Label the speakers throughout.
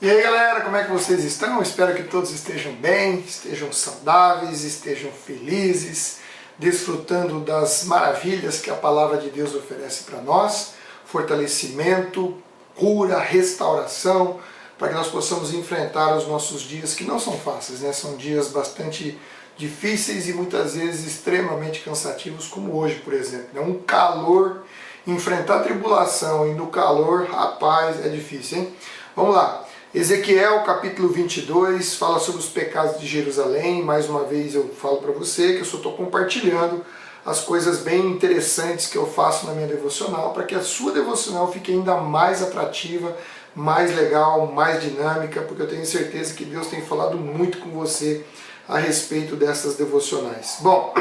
Speaker 1: E aí galera, como é que vocês estão? Espero que todos estejam bem, estejam saudáveis, estejam felizes, desfrutando das maravilhas que a palavra de Deus oferece para nós, fortalecimento, cura, restauração, para que nós possamos enfrentar os nossos dias que não são fáceis, né? São dias bastante difíceis e muitas vezes extremamente cansativos, como hoje, por exemplo. É um calor, enfrentar a tribulação e no calor, rapaz, é difícil, hein? Vamos lá. Ezequiel capítulo 22 fala sobre os pecados de Jerusalém. Mais uma vez eu falo para você que eu só estou compartilhando as coisas bem interessantes que eu faço na minha devocional, para que a sua devocional fique ainda mais atrativa, mais legal, mais dinâmica, porque eu tenho certeza que Deus tem falado muito com você a respeito dessas devocionais. Bom,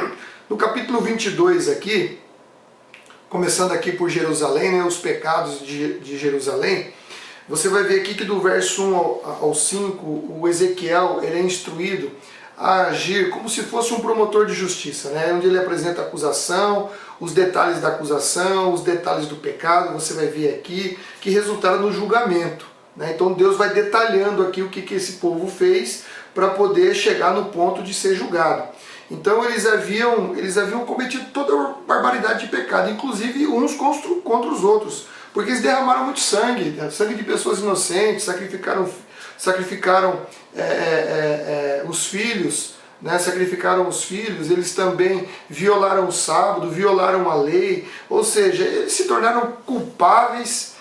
Speaker 1: no capítulo 22 aqui, começando aqui por Jerusalém, né, os pecados de Jerusalém, você vai ver aqui que do verso 1 ao 5, o Ezequiel ele é instruído a agir como se fosse um promotor de justiça, né? Onde ele apresenta a acusação, os detalhes da acusação, os detalhes do pecado, você vai ver aqui, que resultaram no julgamento, né? Então Deus vai detalhando aqui o que esse povo fez para poder chegar no ponto de ser julgado. Então eles haviam cometido toda a barbaridade de pecado, inclusive uns contra os outros, porque eles derramaram muito sangue, sangue de pessoas inocentes, sacrificaram os filhos, né? Sacrificaram os filhos, eles também violaram o sábado, violaram a lei, ou seja, eles se tornaram culpados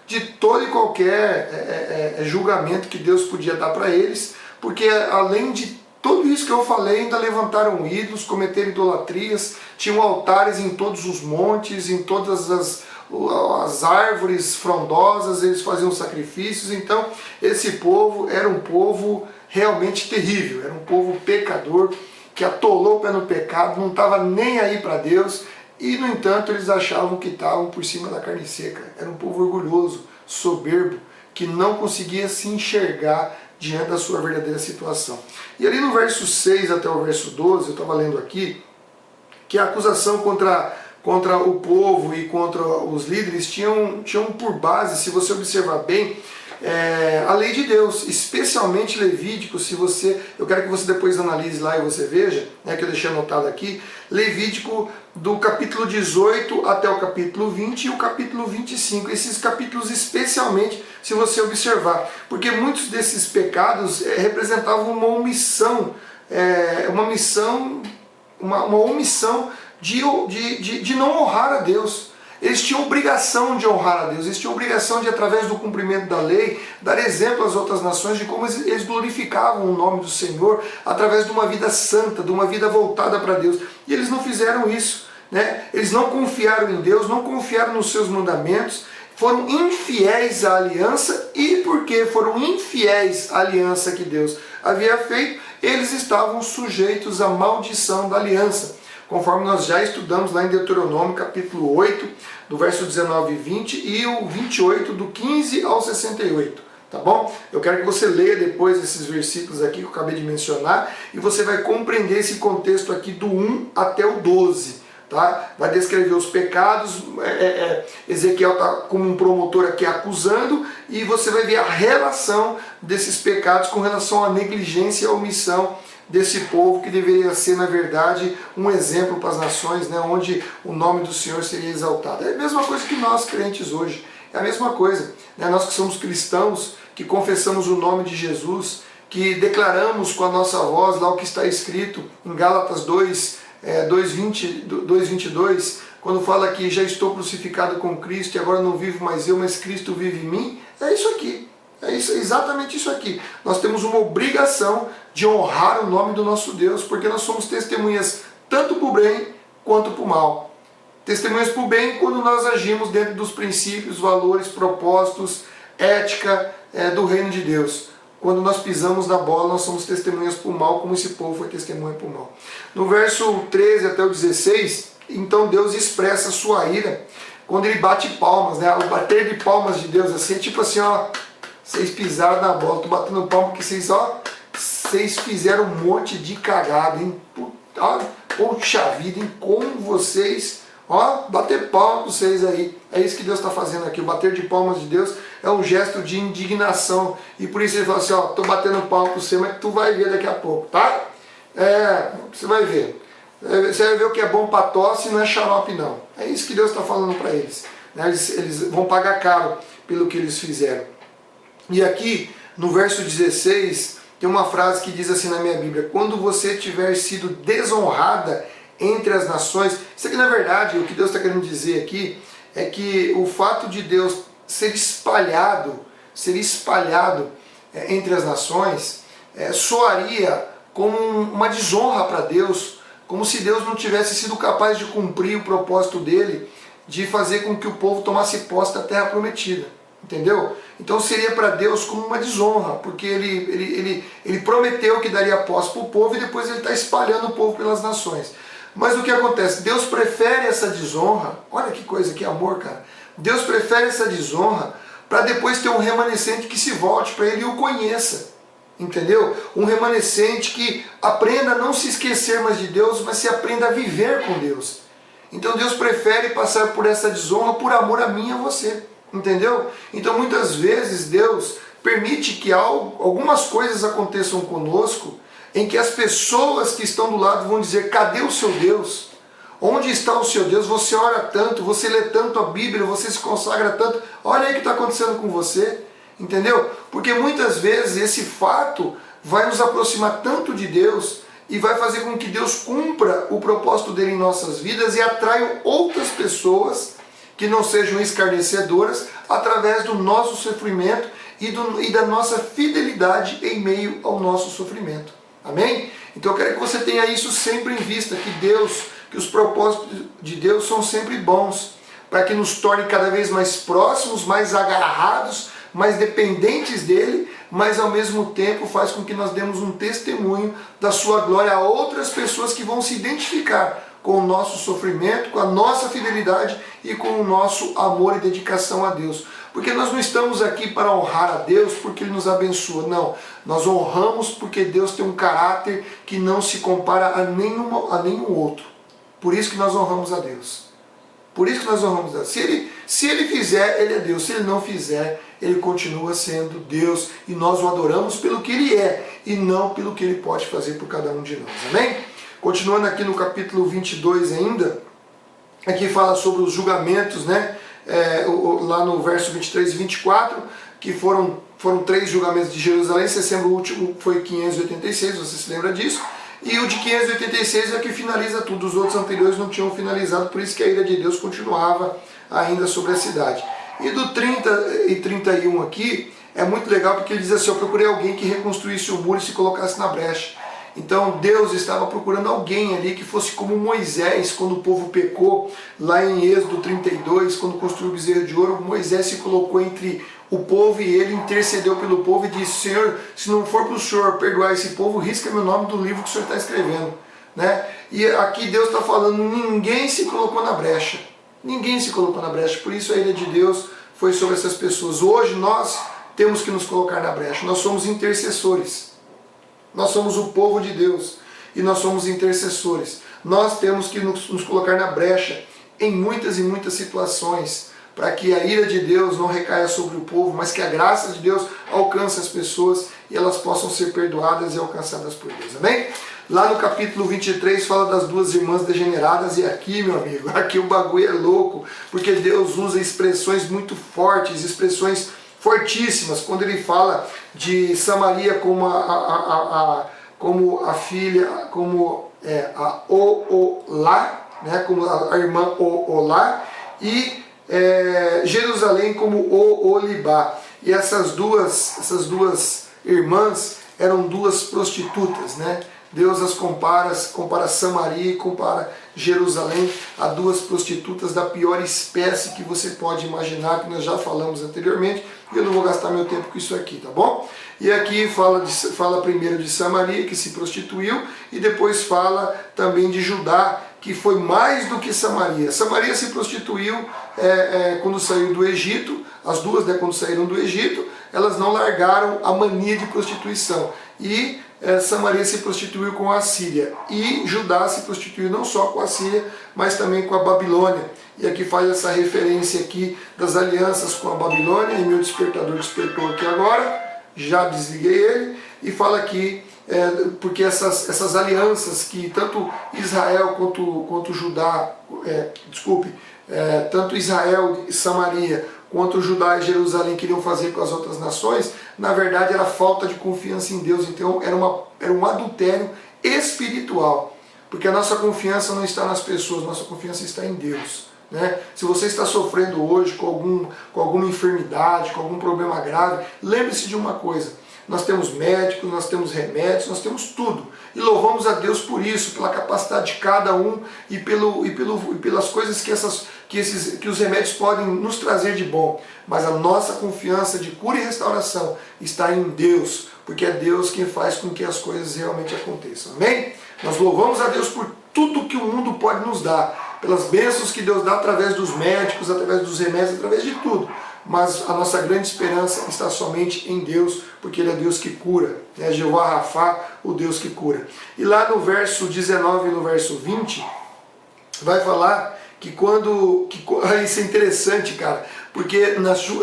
Speaker 1: de todo e qualquer julgamento que Deus podia dar para eles, porque além de tudo isso que eu falei, ainda levantaram ídolos, cometeram idolatrias, tinham altares em todos os montes, em todas as árvores frondosas, eles faziam sacrifícios. Então esse povo era um povo realmente terrível, era um povo pecador, que atolou o pé no pecado, não estava nem aí para Deus, e no entanto eles achavam que estavam por cima da carne seca. Era um povo orgulhoso, soberbo, que não conseguia se enxergar diante da sua verdadeira situação. E ali no verso 6 até o verso 12, eu estava lendo aqui, que a acusação contra o povo e contra os líderes tinham por base, se você observar bem, a lei de Deus, especialmente Levítico. Eu quero que você depois analise lá e você veja, né, que eu deixei anotado aqui, Levítico do capítulo 18 até o capítulo 20 e o capítulo 25, esses capítulos especialmente, se você observar, porque muitos desses pecados representavam uma omissão, de não honrar a Deus. Eles tinham obrigação de honrar a Deus, eles tinham obrigação de, através do cumprimento da lei, dar exemplo às outras nações de como eles glorificavam o nome do Senhor através de uma vida santa, de uma vida voltada para Deus. E eles não fizeram isso, né? Eles não confiaram em Deus, não confiaram nos seus mandamentos, foram infiéis à aliança, e porque foram infiéis à aliança que Deus havia feito, eles estavam sujeitos à maldição da aliança, conforme nós já estudamos lá em Deuteronômio capítulo 8, do verso 19 e 20, e o 28, do 15 ao 68, tá bom? Eu quero que você leia depois esses versículos aqui que eu acabei de mencionar, e você vai compreender esse contexto aqui do 1 até o 12, tá? Vai descrever os pecados, Ezequiel está como um promotor aqui acusando, e você vai ver a relação desses pecados com relação à negligência e à omissão desse povo, que deveria ser, na verdade, um exemplo para as nações, né, onde o nome do Senhor seria exaltado. É a mesma coisa que nós, crentes, hoje. É a mesma coisa, né? Nós que somos cristãos, que confessamos o nome de Jesus, que declaramos com a nossa voz lá o que está escrito em Gálatas 2:22, quando fala que já estou crucificado com Cristo e agora não vivo mais eu, mas Cristo vive em mim. É isso aqui. É exatamente isso aqui. Nós temos uma obrigação de honrar o nome do nosso Deus, porque nós somos testemunhas tanto para o bem quanto para o mal. Testemunhas para o bem quando nós agimos dentro dos princípios, valores, propósitos, ética do reino de Deus. Quando nós pisamos na bola, nós somos testemunhas para o mal, como esse povo foi testemunha para o mal. No verso 13 até o 16, então Deus expressa a sua ira quando ele bate palmas, né? O bater de palmas de Deus, assim, é tipo assim, ó, vocês pisaram na bola, tô batendo palma porque vocês fizeram um monte de cagada, hein? Puxa vida, hein? Como vocês Ó, bater palmas para vocês aí. É isso que Deus está fazendo aqui. O bater de palmas de Deus é um gesto de indignação. E por isso ele fala assim, ó, tô batendo palma para você, mas tu vai ver daqui a pouco, tá? Você vai ver. Você vai ver o que é bom para tosse e não é xarope não. É isso que Deus está falando para eles. Né? Eles vão pagar caro pelo que eles fizeram. E aqui, no verso 16, tem uma frase que diz assim na minha Bíblia: quando você tiver sido desonrada entre as nações. Isso aqui, na verdade, o que Deus está querendo dizer aqui é que o fato de Deus ser espalhado entre as nações, soaria como uma desonra para Deus, como se Deus não tivesse sido capaz de cumprir o propósito dele, de fazer com que o povo tomasse posse da terra prometida. Entendeu? Então seria para Deus como uma desonra, porque ele prometeu que daria posse para o povo e depois ele está espalhando o povo pelas nações. Mas o que acontece? Deus prefere essa desonra, olha que coisa, que amor, cara. Deus prefere essa desonra para depois ter um remanescente que se volte para ele e o conheça. Entendeu? Um remanescente que aprenda a não se esquecer mais de Deus, mas se aprenda a viver com Deus. Então Deus prefere passar por essa desonra por amor a mim e a você. Entendeu? Então muitas vezes Deus permite que algumas coisas aconteçam conosco, em que as pessoas que estão do lado vão dizer: cadê o seu Deus? Onde está o seu Deus? Você ora tanto, você lê tanto a Bíblia, você se consagra tanto, olha aí o que está acontecendo com você. Entendeu? Porque muitas vezes esse fato vai nos aproximar tanto de Deus e vai fazer com que Deus cumpra o propósito dele em nossas vidas e atraia outras pessoas que não sejam escarnecedoras através do nosso sofrimento e da nossa fidelidade em meio ao nosso sofrimento. Amém? Então eu quero que você tenha isso sempre em vista, que os propósitos de Deus são sempre bons, para que nos torne cada vez mais próximos, mais agarrados, mais dependentes dele, mas ao mesmo tempo faz com que nós demos um testemunho da sua glória a outras pessoas que vão se identificar com o nosso sofrimento, com a nossa fidelidade e com o nosso amor e dedicação a Deus. Porque nós não estamos aqui para honrar a Deus porque Ele nos abençoa, não. Nós honramos porque Deus tem um caráter que não se compara a nenhum outro. Por isso que nós honramos a Deus. Por isso que nós honramos a Deus. Se ele fizer, Ele é Deus. Se Ele não fizer, Ele continua sendo Deus. E nós o adoramos pelo que Ele é e não pelo que Ele pode fazer por cada um de nós. Amém? Continuando aqui no capítulo 22 ainda, aqui fala sobre os julgamentos, né? Lá no verso 23 e 24, que foram 3 julgamentos de Jerusalém. Você lembra, o último foi 586, você se lembra disso? E o de 586 é que finaliza tudo, os outros anteriores não tinham finalizado, por isso que a ira de Deus continuava ainda sobre a cidade. E do 30 e 31 aqui, é muito legal porque ele diz assim: eu procurei alguém que reconstruísse o muro e se colocasse na brecha. Então Deus estava procurando alguém ali que fosse como Moisés, quando o povo pecou, lá em Êxodo 32, quando construiu o bezerro de ouro, Moisés se colocou entre o povo e ele intercedeu pelo povo e disse: Senhor, se não for para o Senhor perdoar esse povo, risca meu nome do livro que o Senhor está escrevendo. Né? E aqui Deus está falando, ninguém se colocou na brecha. Ninguém se colocou na brecha, por isso a ira de Deus foi sobre essas pessoas. Hoje nós temos que nos colocar na brecha, nós somos intercessores. Nós somos o povo de Deus e nós somos intercessores. Nós temos que nos colocar na brecha em muitas e muitas situações, para que a ira de Deus não recaia sobre o povo, mas que a graça de Deus alcance as pessoas e elas possam ser perdoadas e alcançadas por Deus. Amém? Lá no capítulo 23 fala das 2 irmãs degeneradas, e aqui, meu amigo, aqui o bagulho é louco, porque Deus usa expressões muito fortes, expressões fortíssimas, quando ele fala de Samaria como a filha, como a Olá, né, como a irmã Olá, e Jerusalém como o Olibá. E essas duas irmãs eram 2 prostitutas, né? Deus as compara Samaria e compara Jerusalém a 2 prostitutas da pior espécie que você pode imaginar, que nós já falamos anteriormente, e eu não vou gastar meu tempo com isso aqui, tá bom? E aqui fala primeiro de Samaria, que se prostituiu, e depois fala também de Judá, que foi mais do que Samaria. Samaria se prostituiu quando saiu do Egito, as duas, né, quando saíram do Egito, elas não largaram a mania de prostituição. e Samaria se prostituiu com a Síria, e Judá se prostituiu não só com a Síria, mas também com a Babilônia. E aqui faz essa referência aqui das alianças com a Babilônia, e meu despertador despertou aqui agora, já desliguei ele, e fala aqui, porque essas alianças que tanto Israel quanto Judá, tanto Israel e Samaria, quanto Judá e Jerusalém queriam fazer com as outras nações, na verdade era falta de confiança em Deus, então era um adultério espiritual, porque a nossa confiança não está nas pessoas, nossa confiança está em Deus. Né? Se você está sofrendo hoje com alguma enfermidade, com algum problema grave, lembre-se de uma coisa: nós temos médicos, nós temos remédios, nós temos tudo. E louvamos a Deus por isso, pela capacidade de cada um e pelas coisas que os remédios podem nos trazer de bom. Mas a nossa confiança de cura e restauração está em Deus, porque é Deus quem faz com que as coisas realmente aconteçam. Amém? Nós louvamos a Deus por tudo que o mundo pode nos dar, pelas bênçãos que Deus dá através dos médicos, através dos remédios, através de tudo. Mas a nossa grande esperança está somente em Deus, porque Ele é Deus que cura, né? Jeová Rafá, o Deus que cura. E lá no verso 19 e no verso 20, vai falar que isso é interessante, cara, porque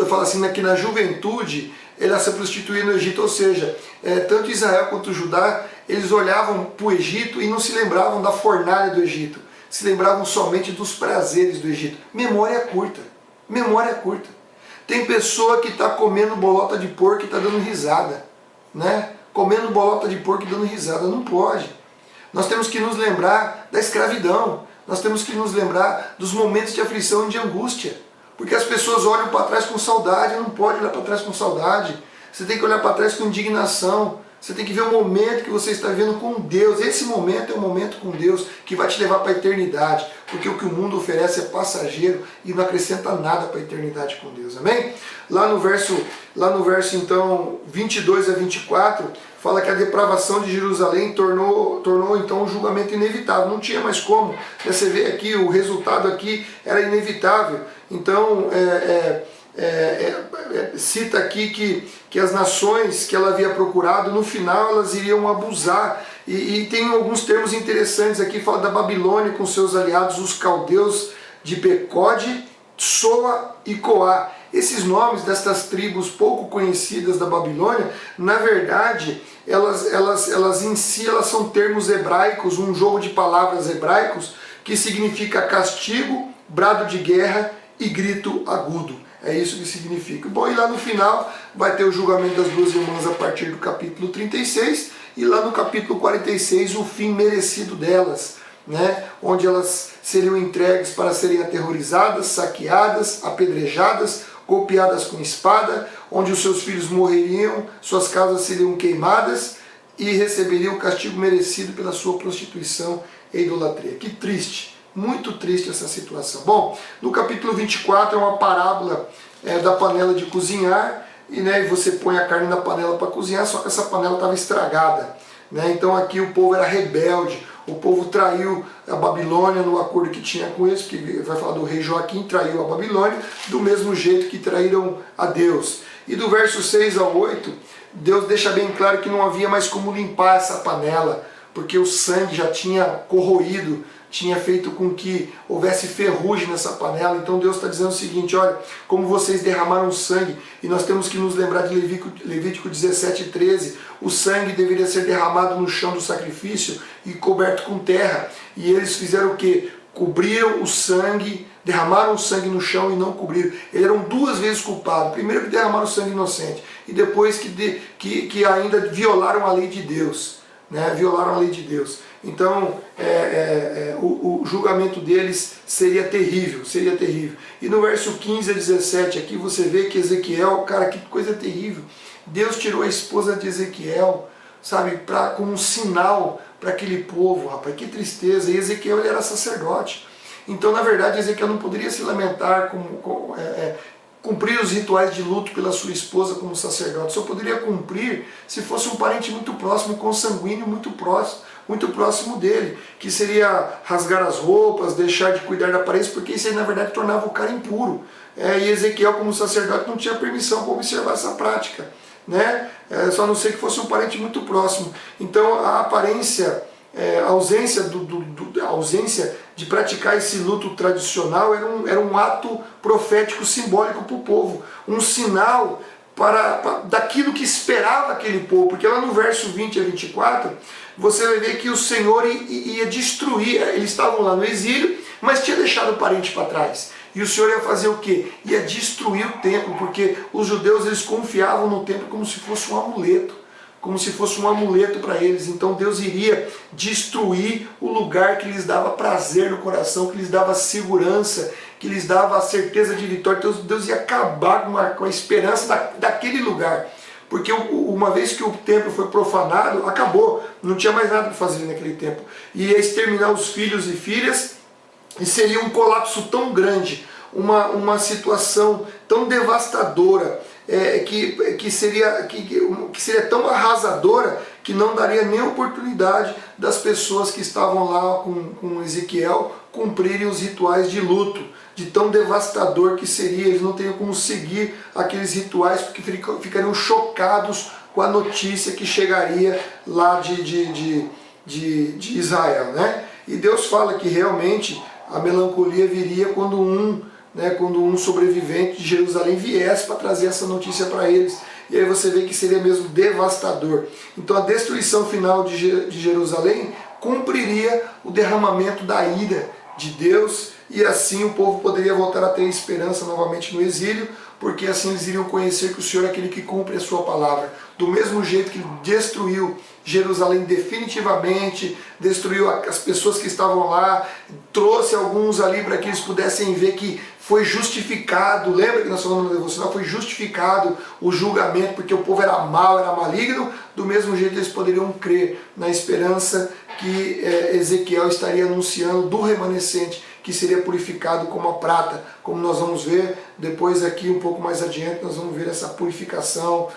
Speaker 1: fala assim, que na juventude ela se prostituía no Egito, ou seja, tanto Israel quanto Judá, eles olhavam para o Egito e não se lembravam da fornalha do Egito, se lembravam somente dos prazeres do Egito. Memória curta, memória curta. Tem pessoa que está comendo bolota de porco e está dando risada, né? Comendo bolota de porco e dando risada, não pode. Nós temos que nos lembrar da escravidão, nós temos que nos lembrar dos momentos de aflição e de angústia, porque as pessoas olham para trás com saudade, não pode olhar para trás com saudade, você tem que olhar para trás com indignação, você tem que ver o momento que você está vivendo com Deus. Esse momento é um momento com Deus que vai te levar para a eternidade, porque o que o mundo oferece é passageiro e não acrescenta nada para a eternidade com Deus, amém? Lá no verso então 22 a 24, fala que a depravação de Jerusalém tornou então um julgamento inevitável, não tinha mais como. Você vê aqui, o resultado aqui era inevitável. Então, cita aqui que as nações que ela havia procurado, no final elas iriam abusar. E tem alguns termos interessantes aqui, fala da Babilônia com seus aliados, os caldeus de Pecode, Soa e Coá. Esses nomes destas tribos pouco conhecidas da Babilônia, na verdade, elas em si elas são termos hebraicos, um jogo de palavras hebraicos, que significa castigo, brado de guerra e grito agudo. É isso que significa. Bom, e lá no final vai ter o julgamento das duas irmãs a partir do capítulo 36, e lá no capítulo 46 o fim merecido delas, né? Onde elas seriam entregues para serem aterrorizadas, saqueadas, apedrejadas, golpeadas com espada, onde os seus filhos morreriam, suas casas seriam queimadas e receberiam o castigo merecido pela sua prostituição e idolatria. Que triste! Muito triste essa situação. Bom, no capítulo 24 é uma parábola da panela de cozinhar, e você põe a carne na panela para cozinhar, só que essa panela estava estragada. Então aqui o povo era rebelde, o povo traiu a Babilônia no acordo que tinha com eles, que vai falar do rei Joaquim, traiu a Babilônia, do mesmo jeito que traíram a Deus. E do verso 6 ao 8, Deus deixa bem claro que não havia mais como limpar essa panela, porque o sangue já tinha corroído, tinha feito com que houvesse ferrugem nessa panela. Então Deus está dizendo o seguinte: olha, como vocês derramaram sangue, e nós temos que nos lembrar de Levítico 17:13, o sangue deveria ser derramado no chão do sacrifício e coberto com terra. E eles fizeram o quê? Cobriram o sangue, derramaram o sangue no chão e não cobriram. Eles eram duas vezes culpados. Primeiro que derramaram o sangue inocente, e depois que ainda violaram a lei de Deus. Violaram a lei de Deus. Então o julgamento deles seria terrível, seria terrível. E no verso 15 a 17 aqui você vê que Ezequiel, cara, que coisa terrível. Deus tirou a esposa de Ezequiel, sabe, como um sinal para aquele povo, rapaz, que tristeza. E Ezequiel, ele era sacerdote. Então, na verdade, Ezequiel não poderia se lamentar, cumprir os rituais de luto pela sua esposa como sacerdote. Só poderia cumprir se fosse um parente muito próximo, consanguíneo, muito próximo dele, que seria rasgar as roupas, deixar de cuidar da aparência, porque isso aí na verdade tornava o cara impuro. E Ezequiel, como sacerdote, não tinha permissão para observar essa prática. né? Só não sei que fosse um parente muito próximo. Então a aparência, a ausência a ausência de praticar esse luto tradicional era um ato profético simbólico para o povo, um sinal daquilo que esperava aquele povo, porque lá no verso 20 a 24, você vai ver que o Senhor ia destruir, eles estavam lá no exílio, mas tinha deixado o parente para trás. E o Senhor ia fazer o quê? Ia destruir o templo, porque os judeus eles confiavam no templo como se fosse um amuleto, para eles. Então Deus iria destruir o lugar que lhes dava prazer no coração, que lhes dava segurança, que lhes dava a certeza de vitória. Então Deus ia acabar com a esperança daquele lugar. Porque uma vez que o templo foi profanado, acabou, não tinha mais nada para fazer naquele templo. Ia exterminar os filhos e filhas, e seria um colapso tão grande, uma situação tão devastadora, que seria tão arrasadora, que não daria nem oportunidade das pessoas que estavam lá com Ezequiel cumprirem os rituais de luto, de tão devastador que seria. Eles não teriam como seguir aqueles rituais, porque ficariam chocados com a notícia que chegaria lá de Israel, né? E Deus fala que realmente a melancolia viria quando um sobrevivente de Jerusalém viesse para trazer essa notícia para eles. E aí você vê que seria mesmo devastador. Então a destruição final de Jerusalém cumpriria o derramamento da ira de Deus, e assim o povo poderia voltar a ter esperança novamente no exílio, porque assim eles iriam conhecer que o Senhor é aquele que cumpre a sua palavra. Do mesmo jeito que ele destruiu Jerusalém definitivamente, destruiu as pessoas que estavam lá, trouxe alguns ali para que eles pudessem ver que foi justificado. Lembra que nós falamos no devocional? Foi justificado o julgamento, porque o povo era mau, era maligno. Do mesmo jeito eles poderiam crer na esperança que Ezequiel estaria anunciando do remanescente, que seria purificado como a prata, como nós vamos ver depois aqui um pouco mais adiante. Nós vamos ver essa purificação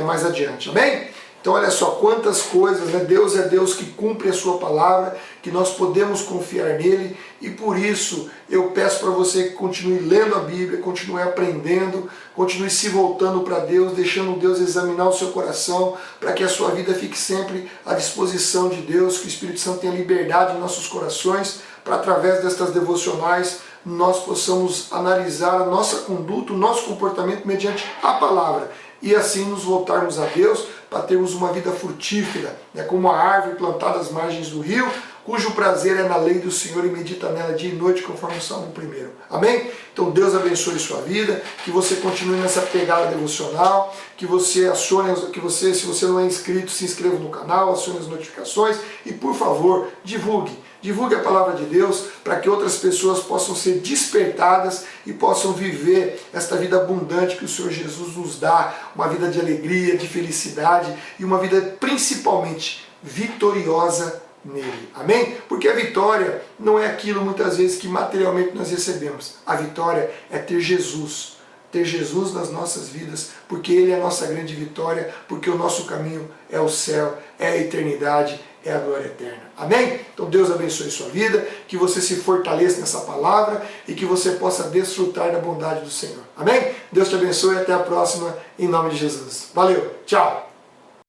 Speaker 1: mais adiante, amém? Então olha só quantas coisas, né? Deus é Deus que cumpre a sua palavra, que nós podemos confiar nele, e por isso eu peço para você que continue lendo a Bíblia, continue aprendendo, continue se voltando para Deus, deixando Deus examinar o seu coração, para que a sua vida fique sempre à disposição de Deus, que o Espírito Santo tenha liberdade em nossos corações, para através destas devocionais nós possamos analisar a nossa conduta, o nosso comportamento mediante a palavra, e assim nos voltarmos a Deus para termos uma vida frutífera, né, como a árvore plantada às margens do rio, cujo prazer é na lei do Senhor e medita nela dia e noite, conforme o Salmo 1. Amém? Então Deus abençoe sua vida, que você continue nessa pegada devocional, que você acione, se você não é inscrito, se inscreva no canal, acione as notificações e, por favor, divulgue a palavra de Deus para que outras pessoas possam ser despertadas e possam viver esta vida abundante que o Senhor Jesus nos dá, uma vida de alegria, de felicidade e uma vida principalmente vitoriosa nele. Amém? Porque a vitória não é aquilo muitas vezes que materialmente nós recebemos. A vitória é ter Jesus nas nossas vidas, porque Ele é a nossa grande vitória, porque o nosso caminho é o céu, é a eternidade, é a glória eterna. Amém? Então Deus abençoe sua vida, que você se fortaleça nessa palavra e que você possa desfrutar da bondade do Senhor. Amém? Deus te abençoe e até a próxima, em nome de Jesus. Valeu, tchau!